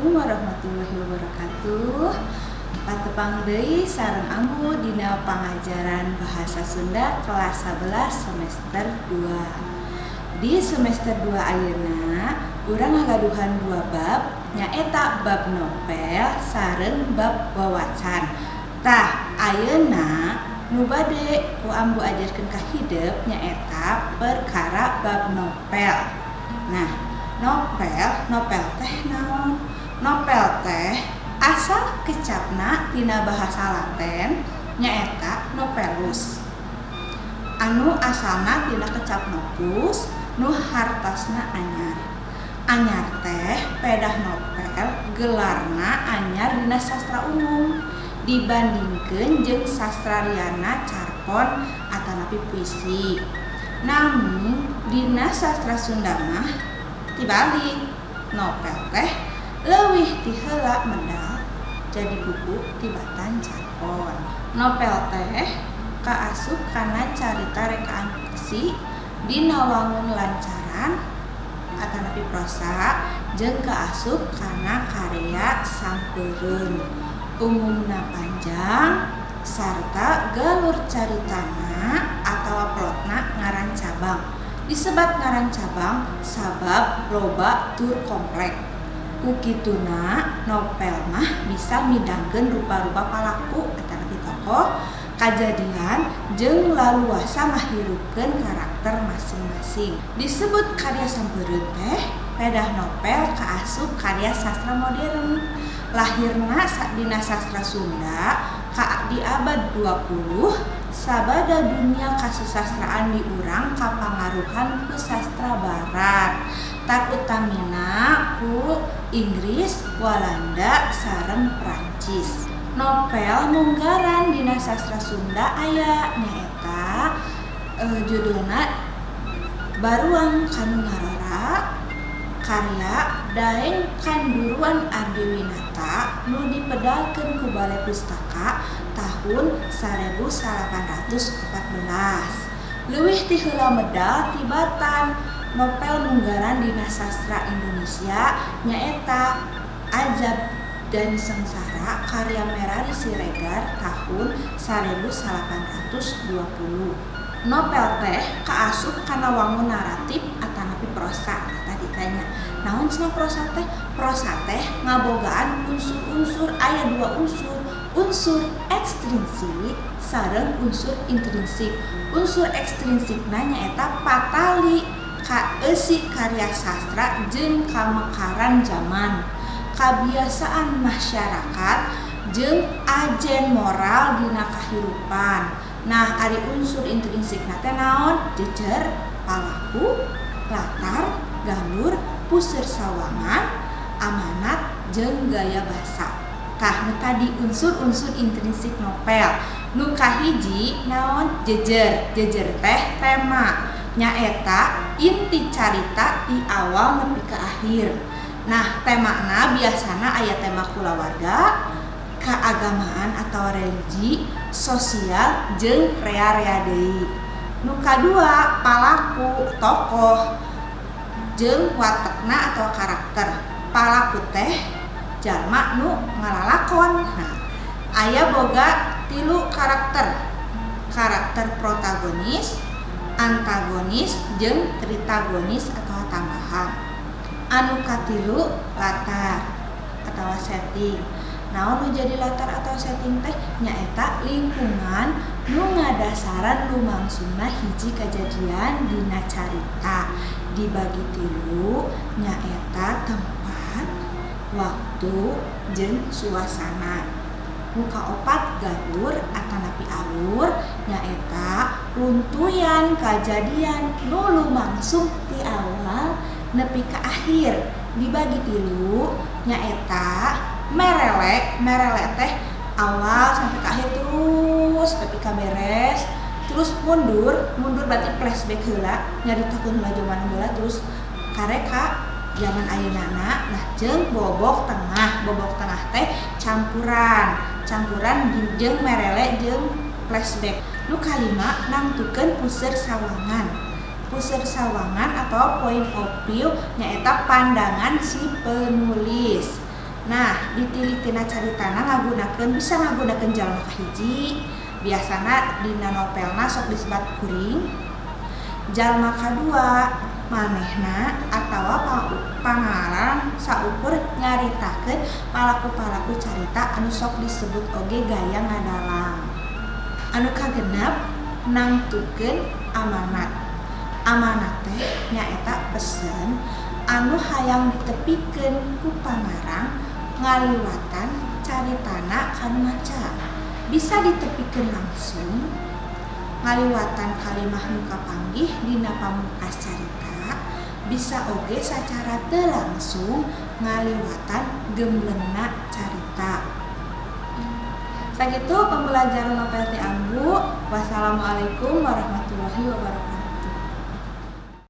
Assalamualaikum warahmatullahi wabarakatuh. Patepang deui sareng ambu dina pangajaran Bahasa Sunda kelas 11 semester 2. Di semester 2 ayeuna urang ngagaduhan 2 bab, nyaeta bab novel sareng bab wawacan. Tah ayeuna nu bade ku ambu ajarkeun ka hideuk nyaeta perkara bab novel. Nah, novel teh naon? Novel teh asal kecapna tina bahasa Latin nyaeta novelus. Anu asalna tina kecap novus, nu hartosna anyar. Anyar teh pedah novel gelarna anyar dina sastra umum dibandingkeun jeung sastra liana carpon atanapi puisi. Namun dina sastra Sunda mah tibalik, novel teh leuwih ti heula medal jadi buku tibatan carpon. Novel teh kaasup kana carita rekaan fiksi dina wangun lancaran atanapi prosa jeung kaasup kana karya sampeureun, umumna panjang sarta galur caritana atawa plotna ngaran cabang. Disebat ngaran cabang sabab loba tur kompleks. Ku kituna novel mah bisa midangkeun rupa-rupa palaku atanapi tokoh, kajadian jeung laluasa ngahirupkeun karakter masing-masing. Disebut karya sampeureun teh pedah novel kaasup karya sastra modern. Lahirna dina sastra Sunda di abad 20 sabada dunia kasusastraan di urang kapangaruhan ku sastra barat, tarutamina ku Inggris, Walanda, sareng Prancis. Novel munggaran dina sastra Sunda aya nyaeta judulna Baruang Kanu Ngarora, karya Daeng Kanduruan Ardiwinata nu dipedalkeun ku Balai Pustaka tahun 1814. Leuwih ti heula medal tibatan novel munggaran dina sastra Indonesia nyaeta Ajab dan Sengsara karya Merari Siregar tahun 1820. Novel teh kaasup kana wangun naratif atanapi prosa. Tadi ditanya, naon cenah prosa teh? Prosa teh ngabogaan unsur-unsur aya 2 unsur. Unsur ekstrinsik sareng unsur intrinsik. Unsur ekstrinsikna nyaeta patali kaeusi karya sastra jeung kamekaran zaman, kabiasaan masyarakat jeung ajen moral dina kahirupan. Nah, ari unsur intrinsikna teh naon? Jejer, palaku, latar, galur, puseur sawangan, amanat, jeung gaya basa. Tah nu tadi unsur-unsur intrinsik novel. Nu kahiji naon? Jejer. Jejer teh tema. Nyaeta inti carita di awal nepi ka akhir. Nah, temana biasana aya tema kulawarga, keagamaan atau religi, sosial, jeung rea-rea deui. Nu kadua palaku, tokoh, jeung watekna atau karakter. Palaku teh jalma nu ngalalakon. Nah, aya boga 3 karakter. Karakter protagonis, antagonis, jeung tritagonis atau tambahan. Anu katilu latar atau setting. Naon nu jadi latar atau setting teh nyaeta lingkungan nu ngadasaran lumangsungna hiji kajadian dina carita. Dibagi 3 nyaeta tempat, waktu, jeung suasana. Nu kaopat galur atanapi alur nyaeta runtuyan kajadian nu lumangsung ti awal nepi ka akhir. Dibagi 3 nyaeta merele teh awal sampai ke akhir terus tapi kaberes, terus mundur berarti flashback heula nyaritakeun heula zaman heula terus kareka zaman ayeunana. Nah, jeung bobok tengah teh campuran jeung merele jeung flashback. Nu kalima nangtukeun puseur sawangan. Puseur sawangan atau point of view nyaeta pandangan si penulis. Nah, ditilih-tina caritana bisa ngagunakeun jalma kahiji. Biasana dina novelna sok disebat kuring. Jalma kadua manehna atawa pangarang saukur nyaritakeun palaku-palaku carita anu sok disebut oge gaya ngadalang. Anu kagenep nangtukeun amanat. Amanat teh nyaeta pesen anu hayang ditepikeun ku pangarang ngaliwatan caritana kanu maca. Bisa ditepikeun langsung ngaliwatan kalimah nu kapanggih dina pamungkas carita, bisa oge sacara teu langsung ngaliwatan gemblengna carita. Sakitu pembelajaran novel ti Ambu. Wassalamualaikum warahmatullahi wabarakatuh.